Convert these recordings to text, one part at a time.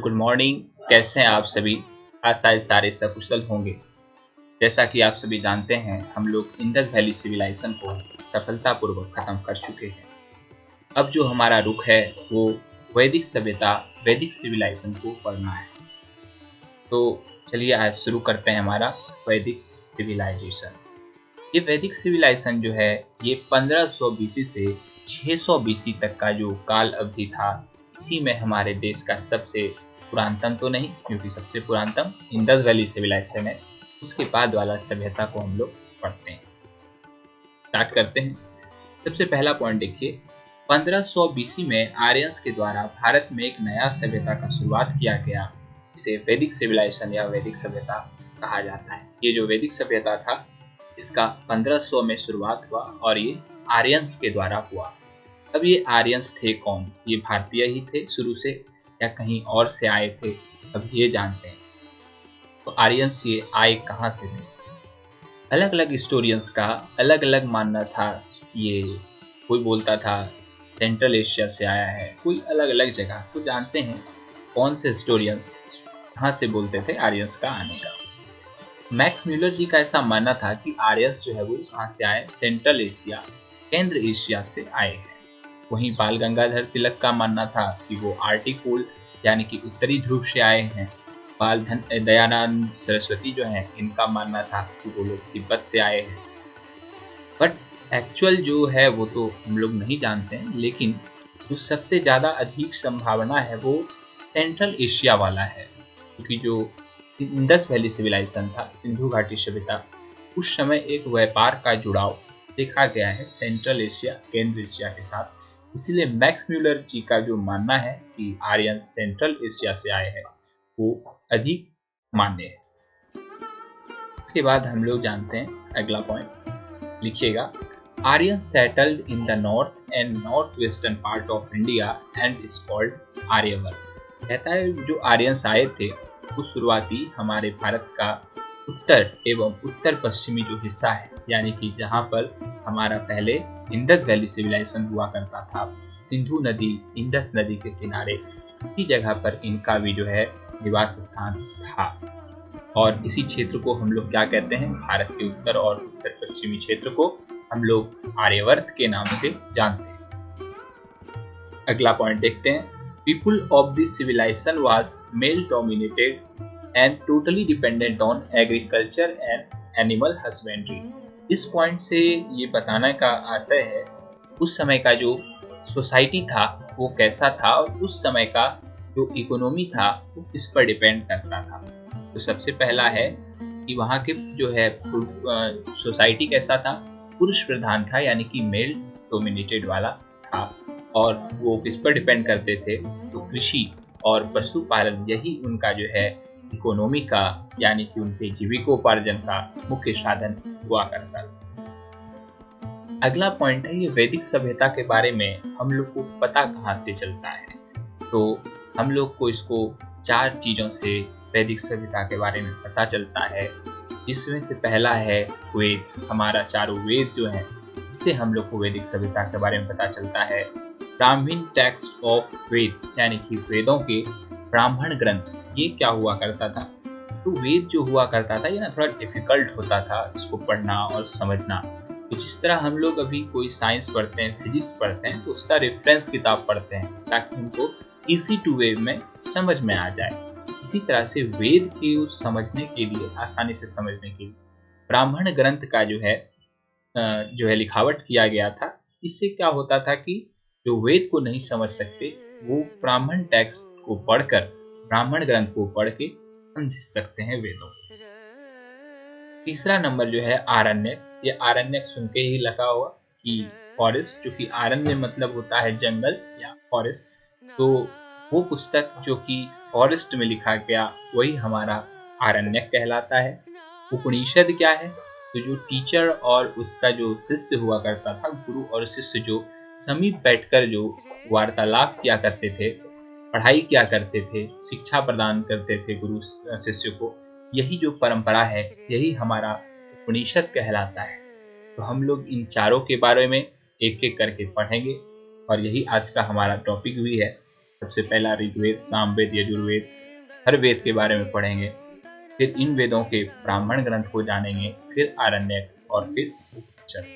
Good morning. कैसे हैं आप सभी? आशा है सारे सकुशल होंगे। जैसा कि आप सभी जानते हैं, हम लोग इंडस वैली सिविलाइजेशन को सफलतापूर्वक खत्म कर चुके हैं। अब जो हमारा रुख है वो वैदिक सभ्यता, वैदिक सिविलाइजेशन को पढ़ना है। तो चलिए आज शुरू करते हैं हमारा वैदिक सिविलाइजेशन। ये वैदिक सिविलाइजेशन जो है ये 1500 बीसी से 600 बीसी तक का जो काल अवधि था, इसी में हमारे देश का सबसे पुरातन तो नहीं, क्योंकि सबसे पुरातन इंडस वैली सिविलाइजेशन है। उसके बाद वाला सभ्यता को हम लोग पढ़ते हैं। स्टार्ट करते हैं। सबसे पहला पॉइंट देखिए, 1500 बीसी में आर्यंस के द्वारा भारत में एक नया सभ्यता का शुरुआत किया गया। इसे वैदिक सिविलाइजेशन या वैदिक सभ्यता कहा जाता है। ये जो वैदिक सभ्यता था इसका 1500 में शुरुआत हुआ और ये आर्यंस के द्वारा हुआ। अब ये आर्यंस थे कौन? ये भारतीय ही थे शुरू से या कहीं और से आए थे? अब ये जानते हैं। तो आर्यंस ये आए कहाँ से थे? अलग अलग हिस्टोरियंस का अलग अलग मानना था। ये कोई बोलता था सेंट्रल एशिया से आया है, कोई अलग अलग जगह। तो जानते हैं कौन से हिस्टोरियंस कहाँ से बोलते थे आर्यंस का आने का। मैक्स म्यूलर जी का ऐसा मानना था कि आर्यंस जो है वो कहाँ से आए? सेंट्रल एशिया, केंद्र एशिया से आए हैं। वहीं बाल गंगाधर तिलक का मानना था कि वो आर्टिक पोल यानी कि उत्तरी ध्रुव से आए हैं। बाल दयानंद सरस्वती जो हैं इनका मानना था कि वो लोग तिब्बत से आए हैं। बट एक्चुअल जो है वो तो हम लोग नहीं जानते हैं, लेकिन जो सबसे ज़्यादा अधिक संभावना है वो सेंट्रल एशिया वाला है, क्योंकि जो इंडस वैली सिविलाइजेशन था, सिंधु घाटी सभ्यता, उस समय एक व्यापार का जुड़ाव देखा गया है सेंट्रल एशिया, केंद्र एशिया के साथ। इसीलिए मैक्स म्यूलर जी का जो मानना है कि आर्यन सेंट्रल एशिया से आए हैं वो अधिक मान्य है। इसके बाद हम लोग जानते हैं अगला पॉइंट, लिखिएगा। Aryan settled in the north and north western part of India and is called Aryavarta. कहता है जो आर्यंस आए थे वो शुरुआती हमारे भारत का उत्तर एवं उत्तर पश्चिमी जो हिस्सा है, यानी कि जहाँ पर हमारा पहले इंडस वैली सिविलाइजेशन हुआ करता था, सिंधु नदी, इंडस नदी के किनारे, इसी जगह पर इनका भी जो है निवास स्थान था। और इसी क्षेत्र को हम लोग क्या कहते हैं? भारत के उत्तर और उत्तर पश्चिमी क्षेत्र को हम लोग आर्यवर्त के नाम से जानते हैं। अगला पॉइंट देखते हैं। People of this civilisation was male dominated and totally dependent on agriculture and animal husbandry. इस पॉइंट से ये बताने का आशय है उस समय का जो सोसाइटी था वो कैसा था और उस समय का जो इकोनॉमी था वो किस पर डिपेंड करता था। तो सबसे पहला है कि वहाँ के जो है सोसाइटी कैसा था? पुरुष प्रधान था, यानी कि मेल डोमिनेटेड वाला था। और वो किस पर डिपेंड करते थे? तो कृषि और पशुपालन, यही उनका जो है इकोनॉमी का, यानी कि उनके जीविकोपार्जन का मुख्य साधन हुआ करता था। अगला पॉइंट है ये वैदिक सभ्यता के बारे में हम लोग को पता कहाँ से चलता है? तो हम लोग को इसको 4 चीज़ों से वैदिक सभ्यता के बारे में पता चलता है। इसमें से पहला है वेद। हमारा चारों वेद जो है इससे हम लोग को वैदिक सभ्यता के बारे में पता चलता है। ब्राह्मण टेक्स्ट ऑफ वेद, यानी कि वेदों के ब्राह्मण ग्रंथ, ये क्या हुआ करता था? तो वेद जो हुआ करता था ये ना थोड़ा डिफिकल्ट होता था इसको पढ़ना और समझना। तो जिस तरह हम लोग अभी कोई साइंस पढ़ते हैं, फिजिक्स पढ़ते हैं, तो उसका रेफरेंस किताब पढ़ते हैं ताकि उनको इजी टू वे में समझ में आ जाए। इसी तरह से वेद के उस समझने के लिए, आसानी से समझने के लिए ब्राह्मण ग्रंथ का जो है लिखावट किया गया था। इससे क्या होता था कि जो वेद को नहीं समझ सकते वो ब्राह्मण टेक्स्ट को पढ़कर, ब्राह्मण ग्रंथ को पढ़ के समझ सकते हैं वेदों को। तीसरा नंबर जो है आरण्यक। ये आरण्यक सुन के ही लगा हुआ कि फॉरेस्ट, जो कि आरण्य मतलब होता है जंगल या फॉरेस्ट। तो वो पुस्तक जो कि फॉरेस्ट में लिखा गया वही हमारा आरण्यक कहलाता है। उपनिषद क्या है? तो जो टीचर और उसका जो शिष्य हुआ करता था, गुरु और शिष्य जो समीप बैठकर जो वार्तालाप किया करते थे, पढ़ाई किया करते थे, शिक्षा प्रदान करते थे गुरु शिष्य को, यही जो परंपरा है यही हमारा उपनिषद कहलाता है। तो हम लोग इन चारों के बारे में एक एक करके पढ़ेंगे और यही आज का हमारा टॉपिक भी है। सबसे पहला ऋग्वेद, सामवेद, यजुर्वेद, हर वेद के बारे में पढ़ेंगे। फिर इन वेदों के ब्राह्मण ग्रंथ को जानेंगे, फिर आरण्यक और फिर उपनिषद।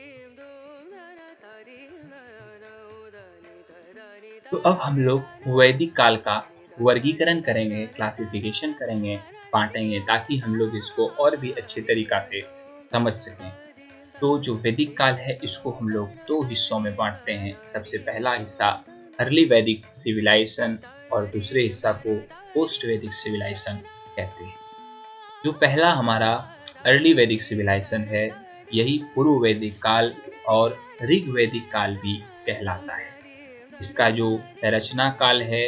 तो अब हम लोग वैदिक काल का वर्गीकरण करेंगे, क्लासिफिकेशन करेंगे, बांटेंगे, ताकि हम लोग इसको और भी अच्छे तरीका से समझ सकें। तो जो वैदिक काल है इसको हम लोग दो हिस्सों में बांटते हैं। सबसे पहला हिस्सा अर्ली वैदिक सिविलाइजेशन और दूसरे हिस्सा को पोस्ट वैदिक सिविलाइजेशन कहते हैं। जो पहला हमारा अर्ली वैदिक सिविलाइजेशन है, यही पूर्व वैदिक काल और ऋग वैदिक काल भी कहलाता है। इसका जो रचना काल है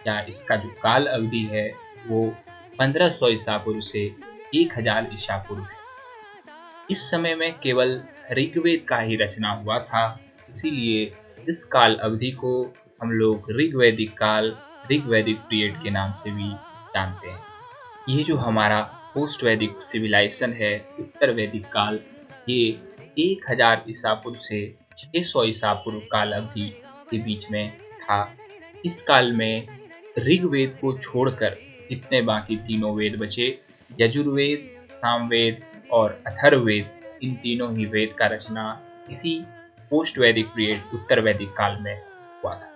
या इसका जो काल अवधि है वो 1500 ईसा पूर्व से 1000 ईसा पूर्व है। इस समय में केवल ऋग्वेद का ही रचना हुआ था, इसीलिए इस काल अवधि को हम लोग ऋग्वैदिक काल, ऋग्वैदिक पीरियड के नाम से भी जानते हैं। ये जो हमारा पोस्ट वैदिक सिविलाइजेशन है, उत्तर वैदिक काल, ये 1000 ईसा पूर्व से 600 ईसा पूर्व काल अवधि के बीच में था। इस काल में ऋग्वेद को छोड़कर जितने बाकी तीनों वेद बचे, यजुर्वेद, सामवेद और अथर्ववेद, इन तीनों ही वेद का रचना इसी पोस्ट वैदिक पीरियड, उत्तर वैदिक काल में हुआ था।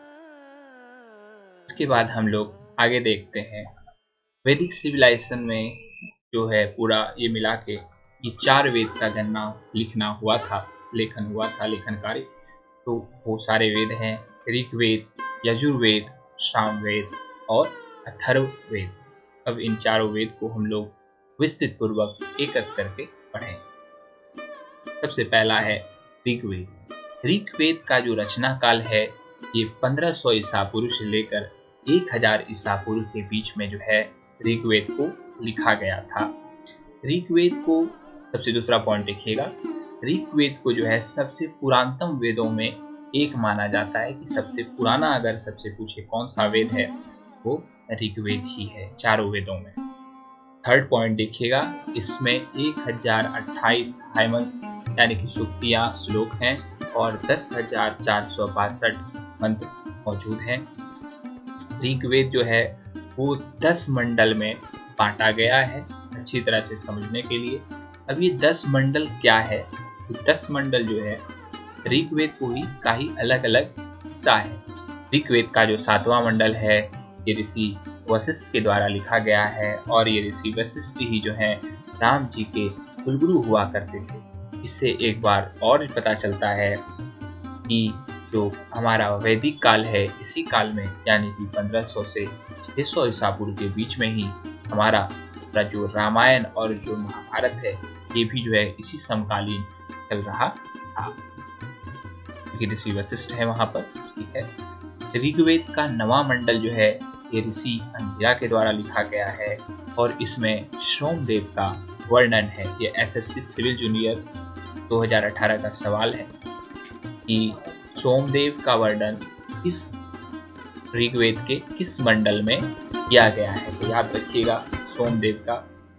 इसके बाद हम लोग आगे देखते हैं वैदिक सिविलाइजेशन में जो है पूरा ये मिला के ये 4 वेद का गणना लिखना हुआ था, लेखन कार्य। तो वो सारे वेद हैं ऋग्वेद, यजुर्वेद, सामवेद और अथर्ववेद। अब इन चारों वेद को हम लोग विस्तृत पूर्वक एक एक करके पढ़ें। सबसे पहला है ऋग्वेद। ऋग्वेद का जो रचना काल है ये 1500 ईसा पूर्व से लेकर 1000 ईसा पूर्व के बीच में जो है ऋग्वेद को लिखा गया था। ऋग्वेद को सबसे दूसरा पॉइंट देखिएगा, ऋग्वेद को जो है सबसे पुरातनतम वेदों में एक माना जाता है कि सबसे पुराना अगर सबसे पूछे कौन सा वेद है वो ऋग्वेद ही है चारों वेदों में। थर्ड पॉइंट देखिएगा, इसमें 1028 हाइमन्स यानी कि सूक्तियाँ, श्लोक हैं और 10,462 मंत्र मौजूद हैं। ऋग्वेद जो है वो 10 मंडल में बांटा गया है अच्छी तरह से समझने के लिए। अब ये 10 मंडल क्या है? तो 10 मंडल जो है ऋग्वेद को ही का ही अलग अलग हिस्सा है। ऋग्वेद का जो 7वां मंडल है ये ऋषि वशिष्ठ के द्वारा लिखा गया है और ये ऋषि वशिष्ठ ही जो है राम जी के कुलगुरु हुआ करते थे। इससे एक बार और पता चलता है कि जो हमारा वैदिक काल है इसी काल में यानी कि 1500 से 600 ईसा पूर्व के बीच में ही हमारा जो रामायण और जो महाभारत है ये भी जो है इसी समकालीन चल रहा था, क्योंकि ऋषि वशिष्ठ है वहां पर। ठीक है, ऋग्वेद का 9वां मंडल जो है ये ऋषि अंगिरा के द्वारा लिखा गया है और इसमें सोमदेव का वर्णन है। ये एसएससी सिविल जूनियर 2018 का सवाल है कि सोमदेव का वर्णन इस ऋग्वेद के किस मंडल में किया गया है। तो याद रखिएगा सोमदेव का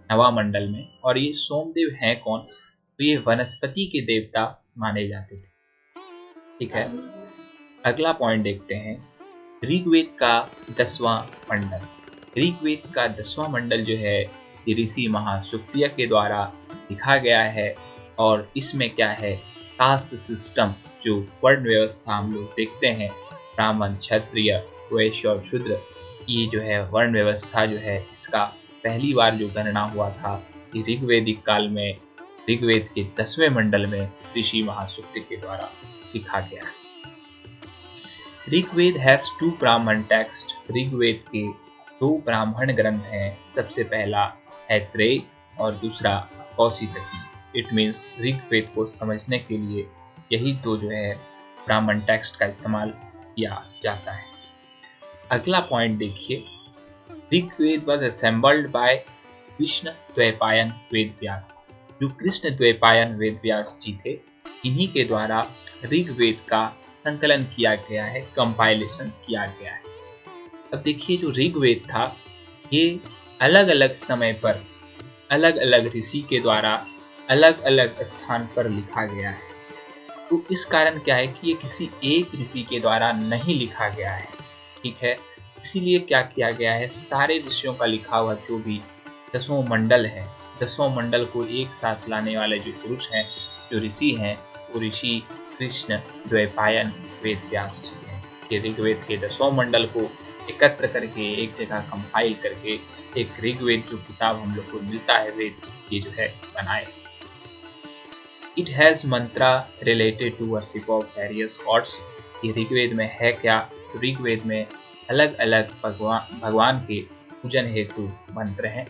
9वां मंडल में। और ये सोमदेव हैं कौन? तो ये वनस्पति के देवता माने जाते थे। ठीक है, अगला पॉइंट देखते हैं ऋग्वेद का 10वां मंडल। ऋग्वेद का 10वां मंडल जो है ये ऋषि महासूक्तिया के द्वारा लिखा गया है और इसमें क्या है, कास्ट सिस्टम, जो वर्ण व्यवस्था हम लोग देखते हैं, ब्राह्मण, क्षत्रिय, वैश्य और शूद्र, ये जो है वर्ण व्यवस्था जो है इसका पहली बार जो गणना हुआ था ये ऋग्वैदिक काल में ऋग्वेद के 10वें मंडल में ऋषि महासूक्ति के द्वारा लिखा गया है। ऋग्वेद हैज 2 ब्राह्मण टेक्स्ट। ऋग्वेद के 2 ब्राह्मण ग्रंथ हैं। सबसे पहला है त्रय और दूसरा कौशितकी। इट मीन्स ऋग्वेद को समझने के लिए यही 2 जो है ब्राह्मण टेक्स्ट का इस्तेमाल किया जाता है। अगला पॉइंट देखिए, Rigveda was assembled by Krishna Dvaipayana Vedavyasa. जो कृष्ण द्वैपायन वेदव्यास जी थे, इन्हीं के द्वारा ऋग्वेद का संकलन किया गया है, कंपाइलेशन किया गया है। अब देखिए जो ऋग्वेद था ये अलग अलग समय पर अलग अलग ऋषि के द्वारा अलग अलग स्थान पर लिखा गया है। तो इस कारण क्या है कि ये किसी एक ऋषि के द्वारा नहीं लिखा गया है। ठीक है, इसीलिए क्या किया गया है, सारे ऋषियों का लिखा हुआ जो भी 10वां मंडल है, 10वां मंडल को एक साथ लाने वाले जो पुरुष हैं, जो ऋषि हैं, वो ऋषि कृष्ण द्वैपायन वेद व्यास जी हैं। ये ऋग्वेद के 10वां मंडल को एकत्र करके एक जगह कंपाइल करके एक ऋग्वेद जो किताब हम लोग को मिलता है वेद, ये जो है बनाए। It has mantra related to worship of various gods. ये ऋग्वेद में है क्या? तो ऋग्वेद में अलग अलग भगवान के पूजन हेतु मंत्र हैं।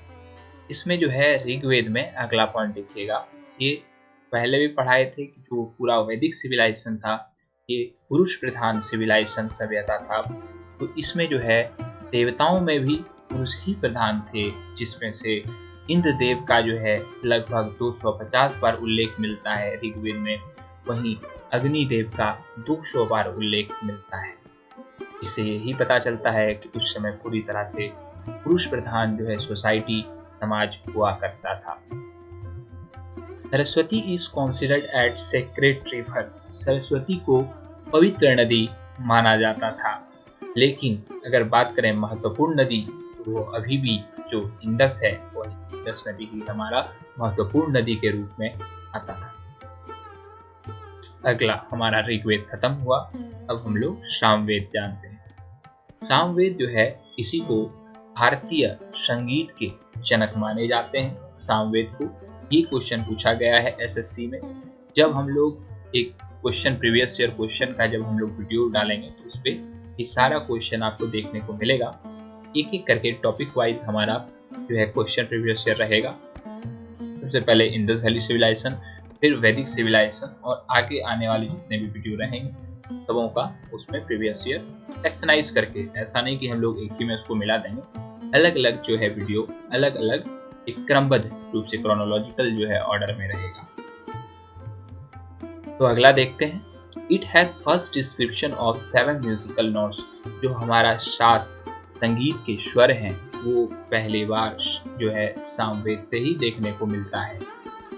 इसमें जो है ऋग्वेद में अगला पॉइंट देखिएगा, ये पहले भी पढ़ाए थे कि जो पूरा वैदिक सिविलाइजेशन था ये पुरुष प्रधान सिविलाइजेशन सभ्यता था। तो इसमें जो है देवताओं में भी पुरुष ही प्रधान थे, जिसमें से इंद्र देव का जो है लगभग 250 बार उल्लेख मिलता है ऋग्वेद में, वहीं अग्निदेव का 200 बार उल्लेख मिलता है। इससे यही पता चलता है कि उस समय पूरी तरह से पुरुष प्रधान जो है सोसाइटी समाज हुआ करता था। Saraswati is considered at sacred river. Saraswati को पवित्र नदी माना जाता था, लेकिन अगर बात करें महत्वपूर्ण नदी तो वो अभी भी जो इंडस है वो इंडस नदी ही हमारा महत्वपूर्ण नदी के रूप में आता था। अगला हमारा ऋग्वेद खत्म हुआ, अब हम लोग सामवेद जानते हैं। सामवेद जो है इसी को भारतीय संगीत के जनक माने जाते हैं। सामवेद को ये क्वेश्चन पूछा गया है एसएससी में। जब हम लोग एक क्वेश्चन प्रीवियस ईयर क्वेश्चन का जब हम लोग वीडियो डालेंगे तो उस पर ये सारा क्वेश्चन आपको देखने को मिलेगा। एक एक करके टॉपिक वाइज हमारा जो है क्वेश्चन प्रीवियस ईयर रहेगा। सबसे पहले इंडस वैली सिविलाइजेशन, फिर वैदिक सिविलाइजेशन, और आगे आने वाले जितने भी वीडियो रहेंगे सबों का उसमें प्रीवियस ईयर सेक्शनाइज करके, ऐसा नहीं कि हम लोग एक ही में उसको मिला देंगे, अलग अलग जो है वीडियो अलग अलग एक क्रमबद्ध रूप से क्रोनोलॉजिकल जो है ऑर्डर में रहेगा। तो अगला देखते हैं। It has first description of 7 musical notes. जो हमारा 7 संगीत के स्वर हैं वो पहली बार जो है सामवेद से ही देखने को मिलता है,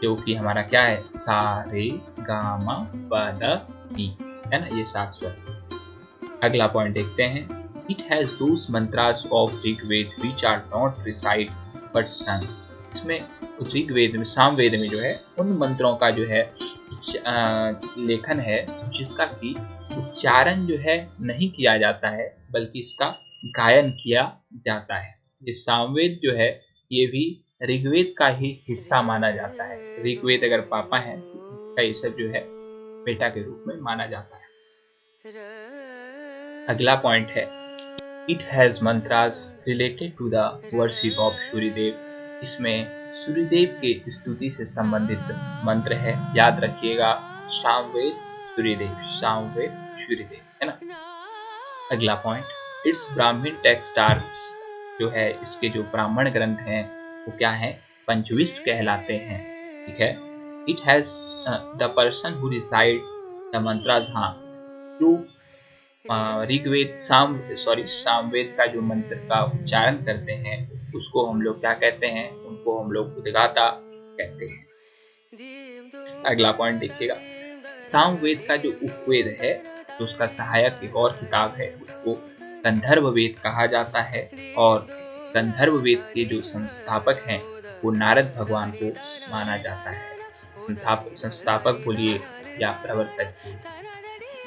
जो कि हमारा क्या है, सा रे गा मा पा धा नी, है ना, ये 7 स्वर। अगला पॉइंट देखते हैं। It has those mantras of Rigveda which are not recite but sung. इसमें ऋग्वेद में, सामवेद में जो है उन मंत्रों का जो है लेखन है जिसका कि उच्चारण जो है नहीं किया जाता है बल्कि इसका गायन किया जाता है। ये सामवेद जो है ये भी ऋग्वेद का ही हिस्सा माना जाता है। ऋग्वेद अगर पापा हैं तो ये सब जो है बेटा के रूप में माना जाता है। अगला पॉइंट है। It has mantras related to the worship of Suryadev. इसमें सूर्यदेव के स्तुति से संबंधित मंत्र है, याद रखिएगा, सामवेद सूर्यदेव, सामवेद सूर्यदेव, है ना। अगला पॉइंट, इट्स ब्राह्मण टेक्स्ट आर, जो है इसके जो ब्राह्मण ग्रंथ हैं वो क्या है, पंचविश कहलाते हैं, ठीक है। It has the person who recite the mantras, हाँ, जो ऋग्वेद सामवेद का जो मंत्र का उच्चारण करते हैं उसको हम लोग क्या कहते हैं, उनको हम लोग उद्गाता कहते हैं। अगला पॉइंट देखिएगा। सामवेद का जो उपवेद है, तो उसका सहायक एक और किताब है, उसको गंधर्व वेद कहा जाता है, और गंधर्व वेद के जो संस्थापक हैं वो नारद भगवान को माना जाता है। संस्थापक बोलिए या प्रवर्तक।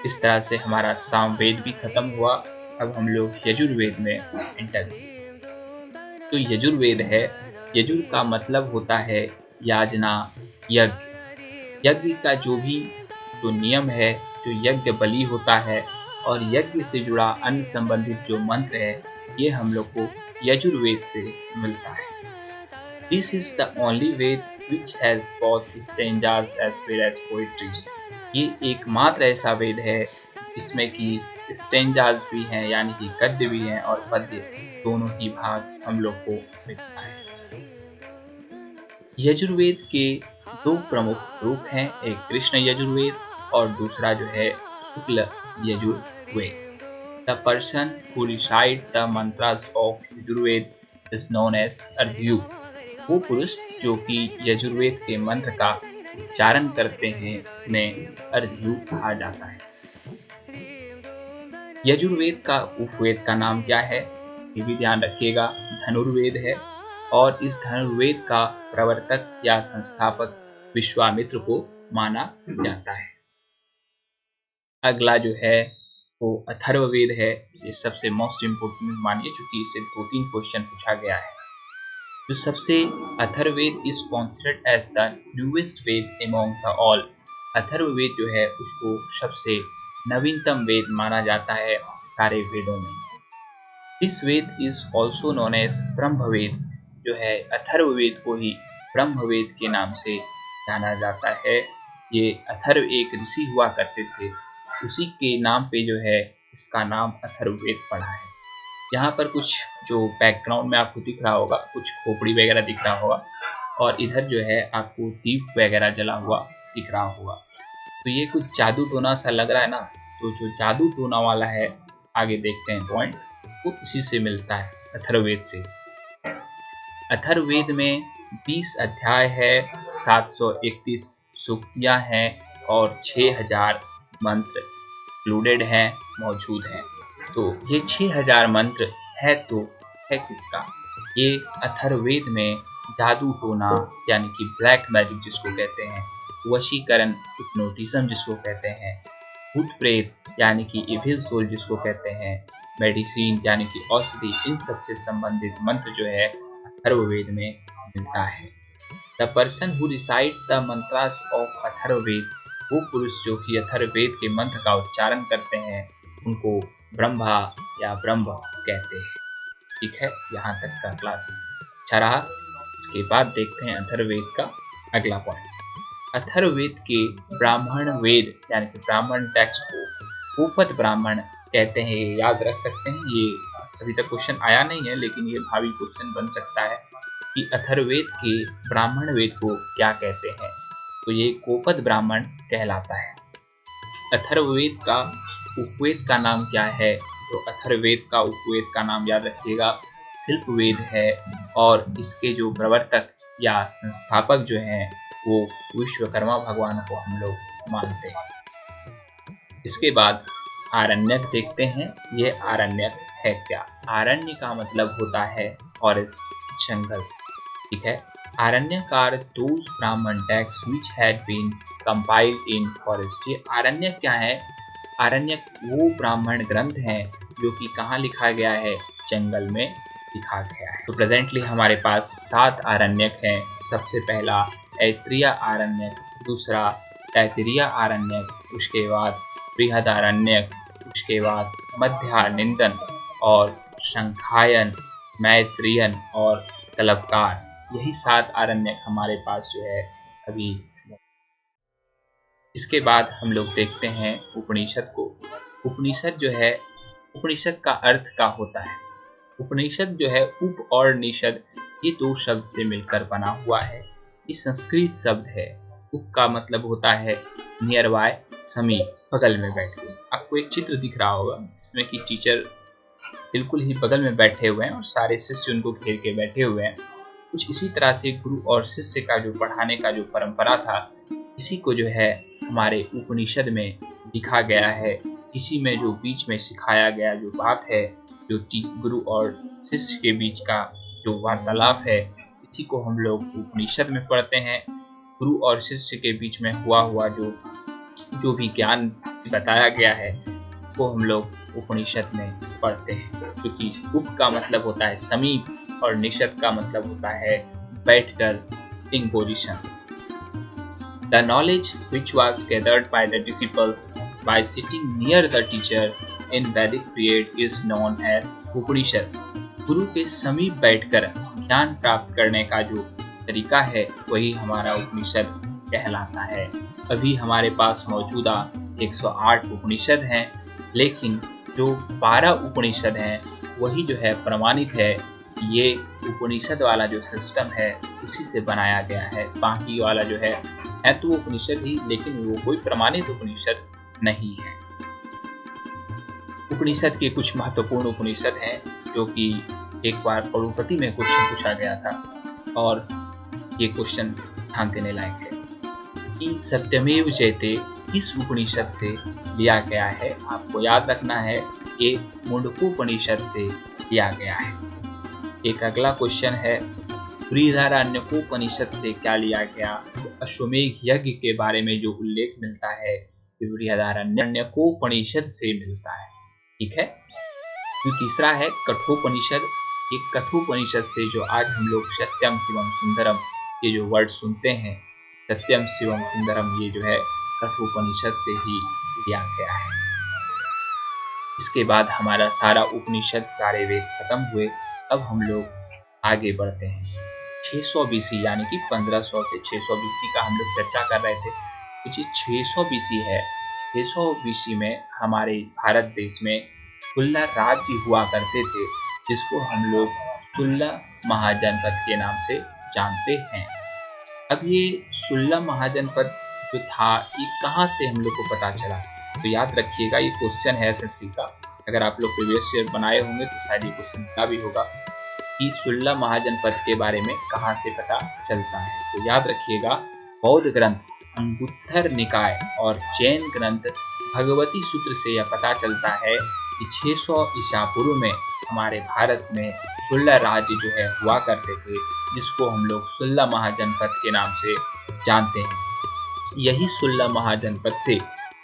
इस तरह से हमारा सामवेद भी खत्म हुआ। अब हम लोग यजुर्वेद में एंटर। तो यजुर्वेद है, यजुर का मतलब होता है याजना, यज्ञ। यज्ञ का जो भी जो नियम है, जो यज्ञ बलि होता है और यज्ञ से जुड़ा अन्य संबंधित जो मंत्र है, ये हम लोग को यजुर्वेद से मिलता है। This is the only Veda which has both stanzas as well as poetries। ये एकमात्र ऐसा वेद है जिसमें कि स्टेंजाज भी हैं यानी कि गद्य भी हैं और पद्य, दोनों ही भाग हम लोग को मिलता है। यजुर्वेद के 2 प्रमुख रूप हैं, एक कृष्ण यजुर्वेद और दूसरा जो है Shukla Yajurveda. The person who recite the mantras of Yajurveda is known as अर्ध्यु। वो पुरुष जो कि यजुर्वेद के मंत्र का उच्चारण करते हैं उन्हें अर्ध्यु कहा जाता है। यजुर्वेद का उपवेद का नाम क्या है, ये भी ध्यान रखिएगा, धनुर्वेद है। और इस धनुर्वेद का प्रवर्तक या संस्थापक विश्वामित्र को माना जाता है। अगला जो है वो अथर्ववेद है। ये सबसे मोस्ट इम्पोर्टेंट मानिए, चूंकि इससे 2-3 क्वेश्चन पूछा गया है। जो सबसे Atharvaveda is considered as the newest Veda among the all. Atharvaveda जो है उसको सबसे नवीनतम वेद माना जाता है सारे वेदों में। This Veda is also known as Brahmaveda. जो है अथर्ववेद को ही ब्रह्मवेद के नाम से जाना जाता है। ये अथर्व एक ऋषि हुआ करते थे, उसी के नाम पे जो है इसका नाम अथर्ववेद पड़ा है। यहाँ पर कुछ जो बैकग्राउंड में आपको दिख रहा होगा, कुछ खोपड़ी वगैरह दिख रहा होगा, और इधर जो है आपको दीप वगैरह जला हुआ दिख रहा होगा। तो ये कुछ जादू टोना सा लग रहा है ना, तो जो जादू टोना वाला है आगे देखते हैं पॉइंट, वो इसी से मिलता है, अथर्ववेद से। अथर्ववेद में 20 अध्याय है, 731 सूक्तियाँ हैं और 6000 मंत्र इंक्लूडेड है, मौजूद हैं। तो ये 6000 मंत्र है तो है किसका? ये अथर्ववेद में जादू टोना यानी कि ब्लैक मैजिक जिसको कहते हैं, वशीकरण हिप्नोटिज्म जिसको कहते हैं, भूत प्रेत यानी कि इविल सोल जिसको कहते हैं, मेडिसिन यानी कि औषधि, इन सब से संबंधित मंत्र जो है अथर्ववेद में मिलता है। The person who recites the mantras of Atharvaveda, वो पुरुष जो कि अथर्ववेद के मंत्र का उच्चारण करते हैं, उनको ब्रह्मा या ब्रह्म कहते हैं। ठीक है, यहाँ तक का क्लास अच्छा रहा। इसके बाद देखते हैं अथर्ववेद का अगला पॉइंट। अथर्ववेद के ब्राह्मण वेद यानी कि ब्राह्मण टेक्स्ट को उपद ब्राह्मण कहते हैं। ये याद रख सकते हैं, ये अभी तक क्वेश्चन आया नहीं है लेकिन ये भावी क्वेश्चन बन सकता है कि अथर्ववेद के ब्राह्मण वेद को क्या कहते हैं। तो ये कोपद ब्राह्मण कहलाता है। अथर्ववेद का उपवेद का नाम क्या है? तो अथर्ववेद का उपवेद का नाम याद रखिएगा, शिल्पवेद है। और इसके जो प्रवर्तक या संस्थापक जो हैं वो विश्वकर्मा भगवान को हम लोग मानते हैं। इसके बाद आरण्यक देखते हैं। ये आरण्यक है क्या? आरण्य का मतलब होता है फॉरेस्ट, जंगल। ठीक है, Aranyaka are those Brahmana text which had been compiled in forest. ये आरण्यक क्या है? आरण्यक वो ब्राह्मण ग्रंथ हैं जो कि कहाँ लिखा गया है? जंगल में लिखा गया है। तो प्रेजेंटली हमारे पास 7 आरण्यक हैं। सबसे पहला ऐत्रेय आरण्यक, दूसरा तैत्तिरीय आरण्यक, उसके बाद बृहदारण्यक, उसके बाद मध्यानिंदन और शंखायन, मैत्रेयन और कल्पकार। यही 7 आरण्यक हमारे पास जो है अभी। इसके बाद हम लोग देखते हैं उपनिषद को। उपनिषद जो है, उपनिषद का अर्थ क्या होता है? उपनिषद जो है उप और निषद, ये 2 शब्द से मिलकर बना हुआ है। ये संस्कृत शब्द है। उप का मतलब होता है नियर बाय, समीप, बगल में बैठे। आपको एक चित्र दिख रहा होगा जिसमें कि टीचर बिल्कुल ही बगल में बैठे हुए हैं और सारे शिष्य उनको घेर के बैठे हुए हैं। कुछ इसी तरह से गुरु और शिष्य का जो पढ़ाने का जो परंपरा था, इसी को जो है हमारे उपनिषद में लिखा गया है। इसी में जो बीच में सिखाया गया जो बात है, जो गुरु और शिष्य के बीच का जो वार्तालाप है, इसी को हम लोग उपनिषद में पढ़ते हैं। गुरु और शिष्य के बीच में हुआ जो भी ज्ञान बताया गया है वो हम लोग उपनिषद में पढ़ते हैं। क्योंकि उप का मतलब होता है समीप और निषद का मतलब होता है बैठकर, in position. The knowledge which was gathered by the disciples by sitting near the teacher in Vedic period is known as Upanishad. गुरु के समीप बैठकर ज्ञान प्राप्त करने का जो तरीका है वही हमारा उपनिषद कहलाता है। अभी हमारे पास मौजूदा 108 उपनिषद हैं, लेकिन जो 12 उपनिषद हैं वही जो है प्रमाणित है। ये उपनिषद वाला जो सिस्टम है उसी से बनाया गया है। बाकी वाला जो है तो वो उपनिषद ही, लेकिन वो कोई प्रमाणित उपनिषद नहीं है। उपनिषद के कुछ महत्वपूर्ण उपनिषद हैं जो कि एक बार करोड़पति में क्वेश्चन पूछा गया था और ये क्वेश्चन ध्यान देने लायक है कि सत्यमेव जयते किस उपनिषद से लिया गया है। आपको याद रखना है ये मुंडकोपनिषद से लिया गया है। एक अगला क्वेश्चन है, बृहदारण्यकोपनिषद से क्या लिया गया? तो अश्वमेघ यज्ञ के बारे में जो उल्लेख मिलता है कि बृहदारण्यकोपनिषद से मिलता है। ठीक है। तो तीसरा है कठोपनिषद। एक कठोपनिषद से जो आज हम लोग सत्यम शिवम सुंदरम ये जो वर्ड सुनते हैं, सत्यम शिवम सुंदरम, ये जो है कठोपनिषद से ही लिया गया है। इसके बाद हमारा सारा उपनिषद, सारे वेद खत्म हुए। अब हम लोग आगे बढ़ते हैं। 600 बीसी यानी कि 1500 से 600 बीसी का हम लोग चर्चा कर रहे थे। कुछ 600 बीसी है। 600 बीसी में हमारे भारत देश में 16 राज्य हुआ करते थे, जिसको हम लोग 16 महाजनपद के नाम से जानते हैं। अब ये 16 महाजनपद जो था, ये कहाँ से हम लोग को पता चला? तो याद रखिएगा, ये क्वेश्चन है एसएससी का। अगर आप लोग प्रीवियस ईयर बनाए होंगे तो शायद ये क्वेश्चन का भी होगा कि 16 महाजनपद के बारे में कहाँ से पता चलता है। तो याद रखिएगा, बौद्ध ग्रंथ अंगुत्तर निकाय और जैन ग्रंथ भगवती सूत्र से यह पता चलता है कि 600 ईसा पूर्व में हमारे भारत में 16 राज्य जो है हुआ करते थे, जिसको हम लोग 16 महाजनपद के नाम से जानते हैं। यही 16 महाजनपद से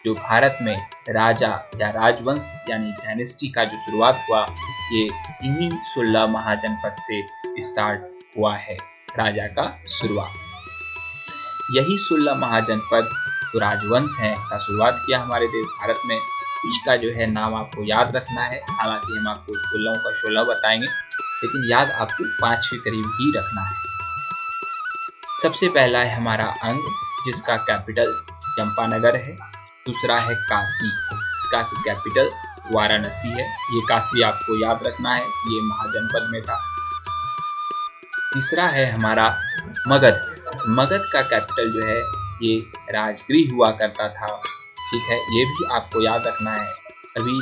जो भारत में राजा या राजवंश यानी डायनेस्टी का जो शुरुआत हुआ, ये इन्हीं 16 महाजनपद से स्टार्ट हुआ है राजा का शुरुआत। यही 16 महाजनपद जो राजवंश हैं का शुरुआत किया हमारे देश भारत में। इसका जो है नाम आपको याद रखना है। हालांकि हम आपको 16 का 16 बताएंगे, लेकिन याद आपको 5 के करीब ही रखना है। सबसे पहला है हमारा अंग, जिसका कैपिटल चंपानगर है। दूसरा है काशी, इसका कैपिटल वाराणसी है। ये काशी आपको याद रखना है, ये महाजनपद में था। तीसरा है हमारा मगध। मगध का कैपिटल जो है ये राजगृह हुआ करता था। ठीक है, ये भी आपको याद रखना है। अभी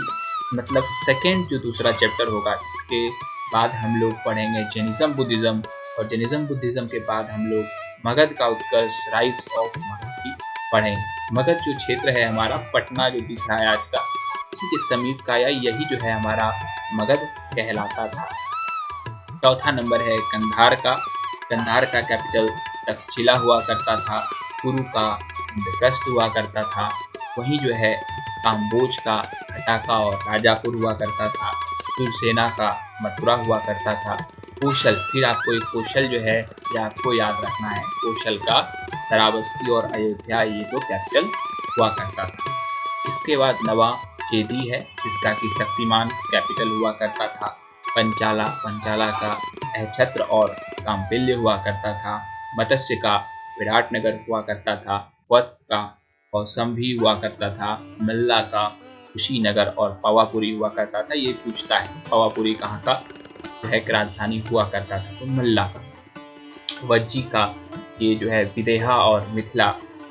मतलब सेकेंड जो दूसरा चैप्टर होगा, इसके बाद हम लोग पढ़ेंगे जैनिज्म बुद्धिज्म, और जैनिज्म बुद्धिज्म के बाद हम लोग मगध का उत्कर्ष, राइज ऑफ मगध की पढ़ेंगे। मगध जो क्षेत्र है हमारा, पटना जो दिख रहा है आज का, इसी के समीप का यही जो है हमारा मगध कहलाता था। चौथा नंबर है कंधार का। कंधार का कैपिटल तक्षशिला हुआ करता था। कुरु का इंद्रप्रस्थ हुआ करता था। वहीं जो है काम्बोज का हटाका और राजापुर हुआ करता था। सुरसेना का मथुरा हुआ करता था। कौशल, फिर आपको एक कौशल जो है ये आपको याद रखना है। कौशल का श्रावस्ती और अयोध्या, ये दो कैपिटल हुआ करता था। इसके बाद नवा चेदी है, जिसका कि शक्तिमान कैपिटल हुआ करता था। पंचाला, पंचाला का अहछत्र और काम्पिल्य हुआ करता था। मत्स्य का विराटनगर हुआ करता था। वत्स का कौसंभी हुआ करता था। मल्ला का कुशीनगर और पावापुरी हुआ करता था। ये पूछता है पावापुरी कहाँ का है राजधानी हुआ करता था, तो मल्ला का। वज्जी का ये जो है विदेहा और मिथिला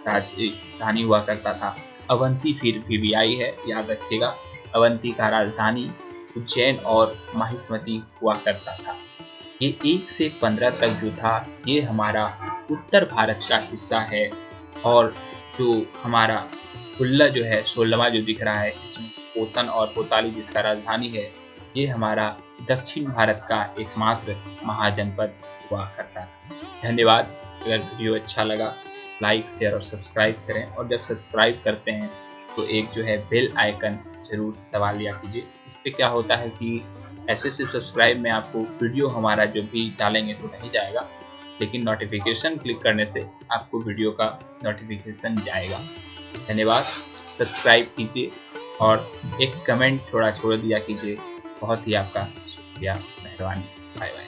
राजधानी हुआ करता था। अवंती फिर भी आई है, याद रखिएगा। अवंती का राजधानी उज्जैन और माहिष्मती हुआ करता था। ये 1 से 15 तक जो था, ये हमारा उत्तर भारत का हिस्सा है। और जो हमारा 16 जो है, 16वां जो दिख रहा है, इसमें पोतन और पोताली जिसका राजधानी है, ये हमारा दक्षिण भारत का एकमात्र महाजनपद हुआ करता है। धन्यवाद। अगर वीडियो अच्छा लगा, लाइक, शेयर और सब्सक्राइब करें। और जब सब्सक्राइब करते हैं तो एक जो है बेल आइकन जरूर दबा लिया कीजिए। इससे क्या होता है कि ऐसे सिर्फ सब्सक्राइब में आपको वीडियो हमारा जो भी डालेंगे तो नहीं जाएगा, लेकिन नोटिफिकेशन क्लिक करने से आपको वीडियो का नोटिफिकेशन जाएगा। धन्यवाद। सब्सक्राइब कीजिए और एक कमेंट थोड़ा छोड़ दिया कीजिए। बहुत ही आपका शुक्रिया, मेहरबानी। Bye bye.